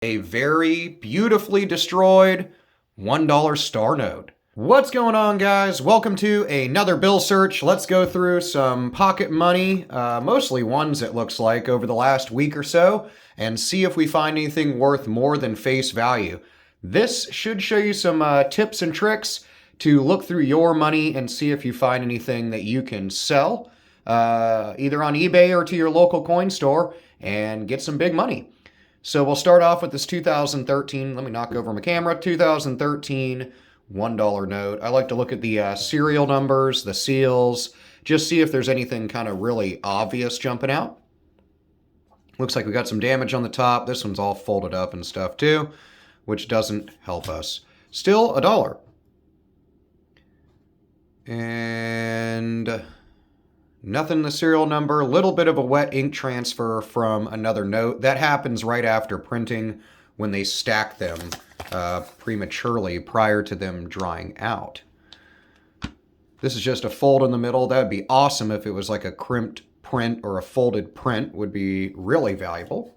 A very beautifully destroyed $1 star note. What's going on, guys? Welcome to another bill search. Let's go through some pocket money, mostly ones it looks like, over the last week or so, and see if we find anything worth more than face value. This should show you some tips and tricks to look through your money and see if you find anything that you can sell, either on eBay or to your local coin store, and get some big money. So we'll start off with this 2013, let me knock over my camera, 2013 $1 note. I like to look at the serial numbers, the seals, just see if there's anything kind of really obvious jumping out. Looks like we got some damage on the top. This one's all folded up and stuff too, which doesn't help us. Still a dollar. And nothing in the serial number. A little bit of a wet ink transfer from another note. That happens right after printing when they stack them prematurely prior to them drying out. This is just a fold in the middle. That would be awesome if it was like a crimped print or a folded print. Would be really valuable.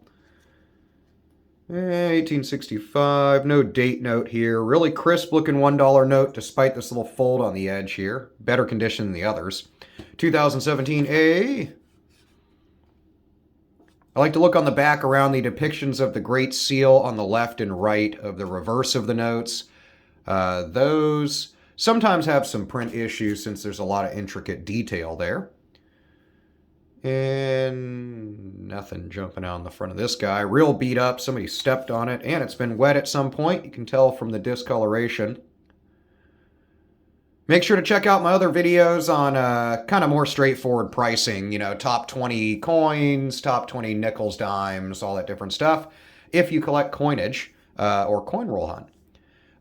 1865, no date note here. Really crisp looking $1 note despite this little fold on the edge here. Better condition than the others. 2017 A. I like to look on the back around the depictions of the Great Seal on the left and right of the reverse of the notes. Those sometimes have some print issues since there's a lot of intricate detail there. And nothing jumping out in the front of this guy. Real beat up. Somebody stepped on it, and it's been wet at some point. You can tell from the discoloration. Make sure to check out my other videos on kind of more straightforward pricing. You know, top 20 coins, top 20 nickels, dimes, all that different stuff. If you collect coinage or coin roll hunt.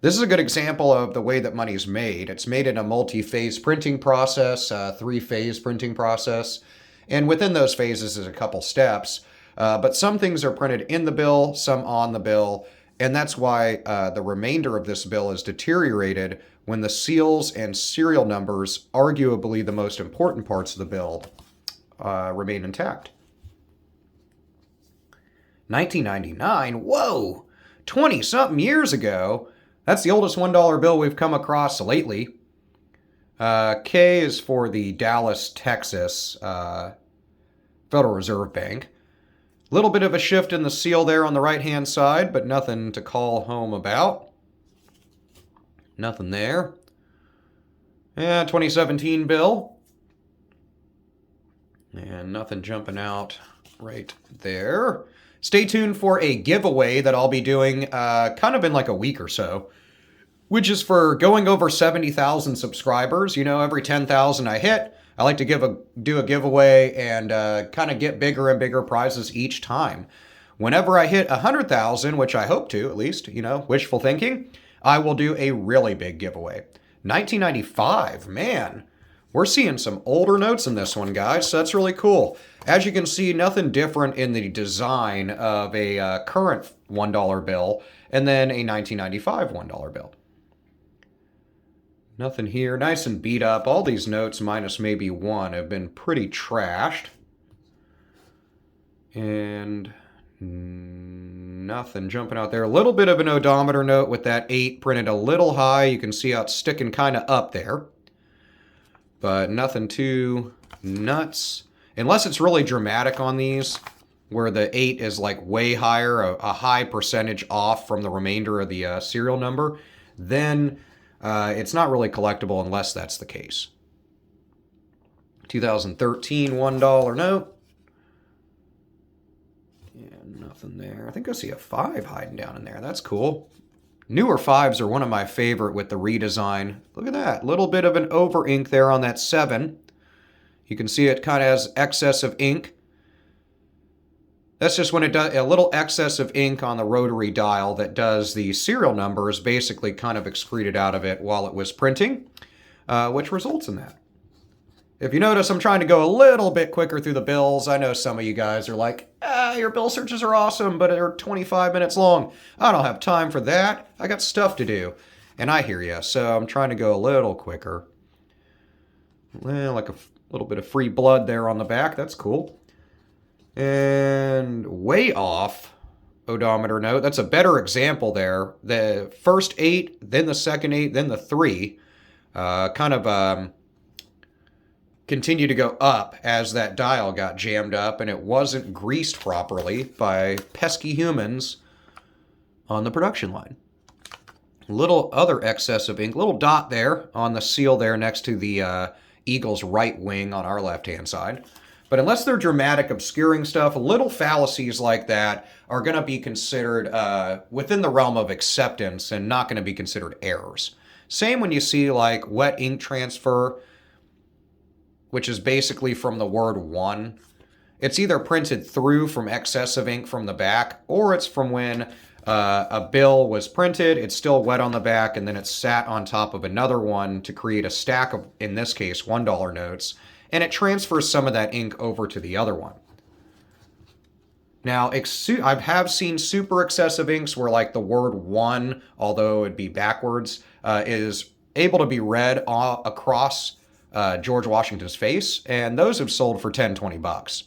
This is a good example of the way that money is made. It's made in a multi-phase printing process, three-phase printing process. And within those phases is a couple steps. But some things are printed in the bill, some on the bill. And that's why the remainder of this bill is deteriorated when the seals and serial numbers, arguably the most important parts of the bill, remain intact. 1999, whoa, 20-something years ago. That's the oldest $1 bill we've come across lately. K is for the Dallas, Texas Federal Reserve Bank. Little bit of a shift in the seal there on the right-hand side, but nothing to call home about. Nothing there. Yeah, 2017 bill. And nothing jumping out right there. Stay tuned for a giveaway that I'll be doing kind of in like a week or so, which is for going over 70,000 subscribers. You know, every 10,000 I hit, I like to do a giveaway and kind of get bigger and bigger prizes each time. Whenever I hit 100,000, which I hope to, at least, you know, wishful thinking, I will do a really big giveaway. 1995, man, we're seeing some older notes in this one, guys, so that's really cool. As you can see, nothing different in the design of a current $1 bill and then a 1995 $1 bill. Nothing here. Nice and beat up. All these notes, minus maybe one, have been pretty trashed. And nothing jumping out there. A little bit of an odometer note with that 8 printed a little high. You can see how it's sticking kind of up there. But nothing too nuts. Unless it's really dramatic on these, where the 8 is like way higher, a high percentage off from the remainder of the serial number, then it's not really collectible unless that's the case. 2013 $1 note. And nothing there. I think I see a 5 hiding down in there. That's cool. Newer 5s are one of my favorite with the redesign. Look at that. Little bit of an over ink there on that 7. You can see it kind of has excess of ink. That's just when it does a little excess of ink on the rotary dial that does the serial numbers basically kind of excreted out of it while it was printing, which results in that. If you notice, I'm trying to go a little bit quicker through the bills. I know some of you guys are like, your bill searches are awesome, but they're 25 minutes long. I don't have time for that. I got stuff to do. And I hear you, so I'm trying to go a little quicker. Well, like a little bit of free blood there on the back. That's cool. And way off odometer note. That's a better example there. The first 8, then the second 8, then the 3 kind of continued to go up as that dial got jammed up and it wasn't greased properly by pesky humans on the production line. Little other excess of ink, little dot there on the seal there next to the eagle's right wing on our left-hand side. But unless they're dramatic, obscuring stuff, little fallacies like that are going to be considered within the realm of acceptance and not going to be considered errors. Same when you see like wet ink transfer, which is basically from the word one. It's either printed through from excess of ink from the back, or it's from when a bill was printed, it's still wet on the back, and then it's sat on top of another one to create a stack of, in this case, $1 notes, and it transfers some of that ink over to the other one. Now, I have seen super excessive inks where like the word one, although it'd be backwards, is able to be read across George Washington's face, and those have sold for $10, $20.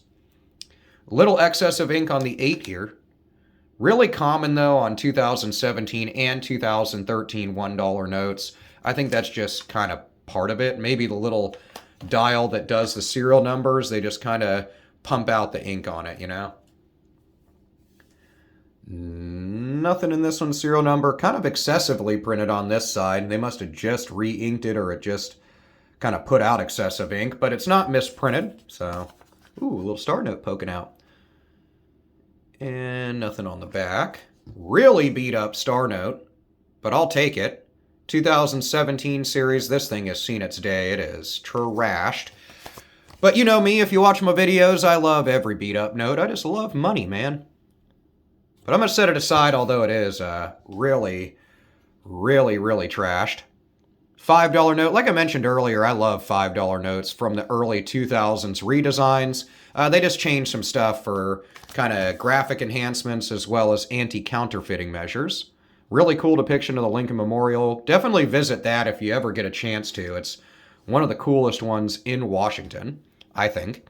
Little excess of ink on the 8 here. Really common, though, on 2017 and 2013 $1 notes. I think that's just kind of part of it. Maybe the little dial that does the serial numbers, they just kind of pump out the ink on it, you know? Nothing in this one's serial number. Kind of excessively printed on this side. They must have just re-inked it, or it just kind of put out excessive ink, but it's not misprinted. So, ooh, a little star note poking out. And nothing on the back. Really beat up star note, but I'll take it. 2017 series, this thing has seen its day. It is trashed. But you know me, if you watch my videos, I love every beat up note. I just love money, man. But I'm going to set it aside, although it is really, really, really trashed. $5 note, like I mentioned earlier, I love $5 notes from the early 2000s redesigns. They just changed some stuff for kind of graphic enhancements as well as anti-counterfeiting measures. Really cool depiction of the Lincoln Memorial. Definitely visit that if you ever get a chance to. It's one of the coolest ones in Washington, I think.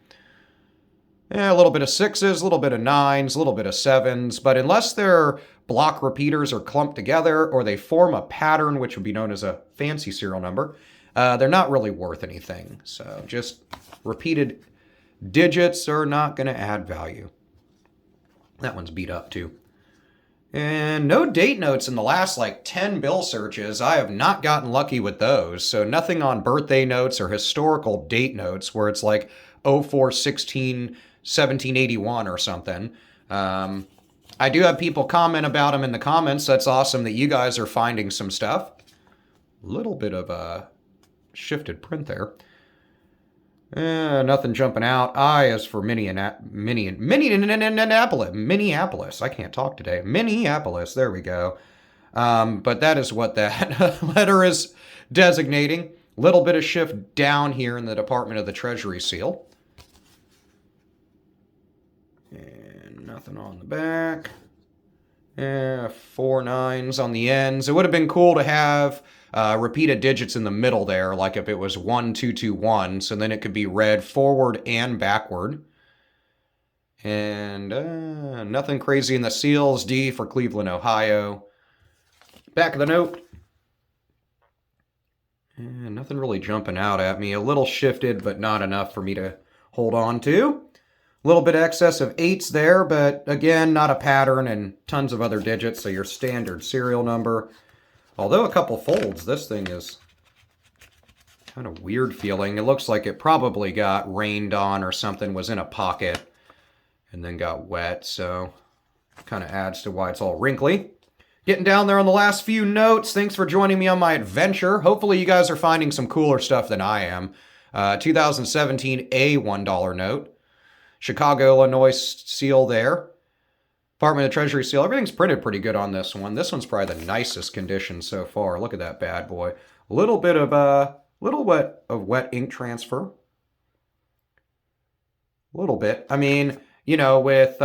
A little bit of 6s, a little bit of 9s, a little bit of 7s, but unless they're block repeaters are clumped together or they form a pattern, which would be known as a fancy serial number, they're not really worth anything. So just repeated digits are not going to add value. That one's beat up too. And no date notes in the last like 10 bill searches. I have not gotten lucky with those. So nothing on birthday notes or historical date notes where it's like 0416 1781 or something. I do have people comment about them in the comments. That's awesome that you guys are finding some stuff. A little bit of a shifted print there. Nothing jumping out. I is for Minneapolis. I can't talk today. Minneapolis. There we go. But that is what that letter is designating. Little bit of shift down here in the Department of the Treasury seal. And nothing on the back. 4 9s on the ends. It would have been cool to have repeated digits in the middle there, like if it was 1221, so then it could be read forward and backward. And nothing crazy in the seals. D for Cleveland, Ohio. Back of the note. And nothing really jumping out at me. A little shifted, but not enough for me to hold on to. A little bit excess of 8s there, but again, not a pattern, and tons of other digits, so your standard serial number. Although a couple folds, this thing is kind of weird feeling. It looks like it probably got rained on or something, was in a pocket, and then got wet, so kind of adds to why it's all wrinkly. Getting down there on the last few notes. Thanks for joining me on my adventure. Hopefully you guys are finding some cooler stuff than I am. 2017 A $1 note. Chicago, Illinois seal there. Department of Treasury seal. Everything's printed pretty good on this one. This one's probably the nicest condition so far. Look at that bad boy. A little bit of wet ink transfer. A little bit. I mean, you know, with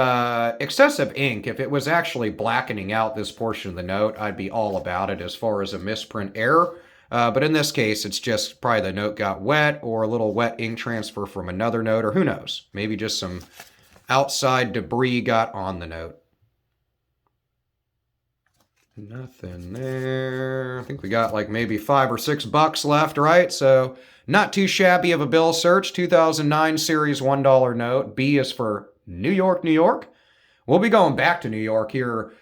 excessive ink, if it was actually blackening out this portion of the note, I'd be all about it as far as a misprint error. But in this case, it's just probably the note got wet or a little wet ink transfer from another note, or who knows? Maybe just some outside debris got on the note. Nothing there. I think we got like maybe $5 or $6 left, right? So not too shabby of a bill search. 2009 series $1 note. B is for New York, New York. We'll be going back to New York here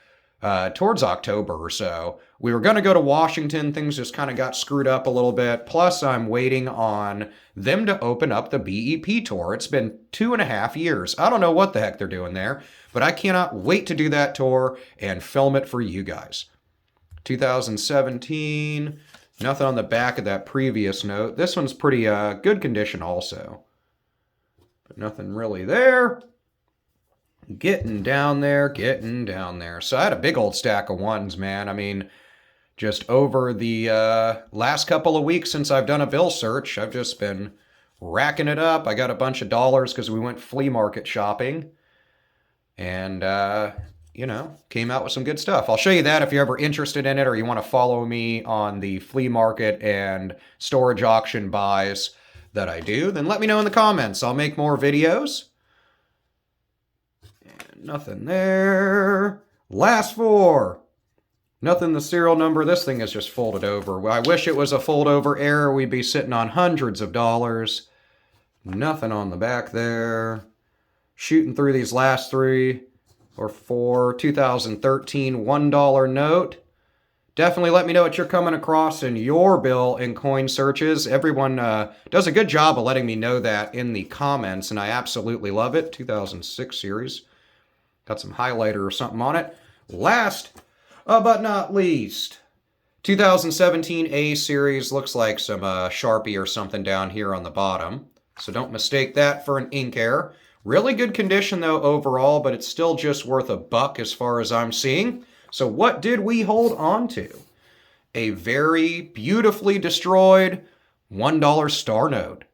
towards October or so. We were going to go to Washington. Things just kind of got screwed up a little bit. Plus, I'm waiting on them to open up the BEP tour. It's been 2.5 years. I don't know what the heck they're doing there, but I cannot wait to do that tour and film it for you guys. 2017, nothing on the back of that previous note. This one's pretty good condition also, but nothing really there. Getting down there, getting down there. So I had a big old stack of ones, man. I mean, just over the last couple of weeks since I've done a bill search, I've just been racking it up. I got a bunch of dollars because we went flea market shopping. And, came out with some good stuff. I'll show you that if you're ever interested in it or you want to follow me on the flea market and storage auction buys that I do, then let me know in the comments. I'll make more videos. Nothing there. Last four. Nothing the serial number. This thing is just folded over. I wish it was a fold over error. We'd be sitting on hundreds of dollars. Nothing on the back there. Shooting through these last three or four. 2013 $1 note. Definitely let me know what you're coming across in your bill and coin searches. Everyone does a good job of letting me know that in the comments, and I absolutely love it. 2006 series. Got some highlighter or something on it. Last but not least, 2017 A series. Looks like some Sharpie or something down here on the bottom. So don't mistake that for an ink error. Really good condition though overall, but it's still just worth $1 as far as I'm seeing. So what did we hold on to? A very beautifully destroyed $1 star note.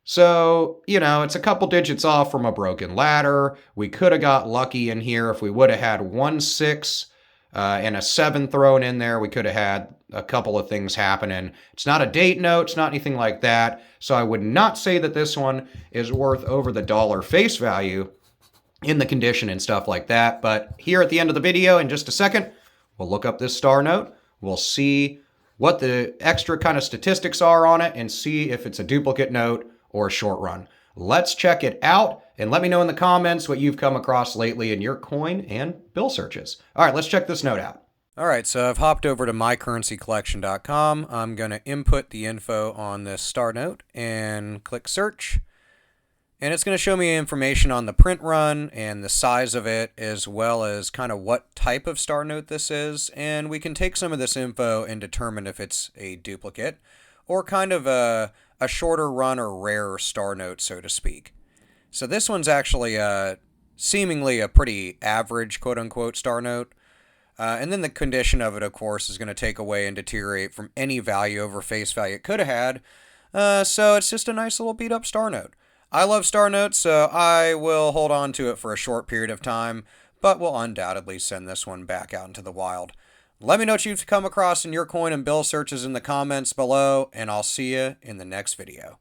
So, it's a couple digits off from a broken ladder. We could have got lucky in here if we would have had 1 6 and a 7 thrown in there. We could have had a couple of things happening. It's not a date note. It's not anything like that. So I would not say that this one is worth over the dollar face value in the condition and stuff like that. But here at the end of the video, in just a second, we'll look up this star note. We'll see what the extra kind of statistics are on it and see if it's a duplicate note or a short run. Let's check it out and let me know in the comments what you've come across lately in your coin and bill searches. All right, let's check this note out. All right, so I've hopped over to mycurrencycollection.com. I'm going to input the info on this star note and click search. And it's going to show me information on the print run and the size of it, as well as kind of what type of star note this is. And we can take some of this info and determine if it's a duplicate or kind of a shorter run or rarer star note, so to speak. So this one's actually seemingly a pretty average, quote-unquote, star note. And then the condition of it, of course, is going to take away and deteriorate from any value over face value it could have had. So it's just a nice little beat-up star note. I love star notes, so I will hold on to it for a short period of time, but will undoubtedly send this one back out into the wild. Let me know what you've come across in your coin and bill searches in the comments below, and I'll see you in the next video.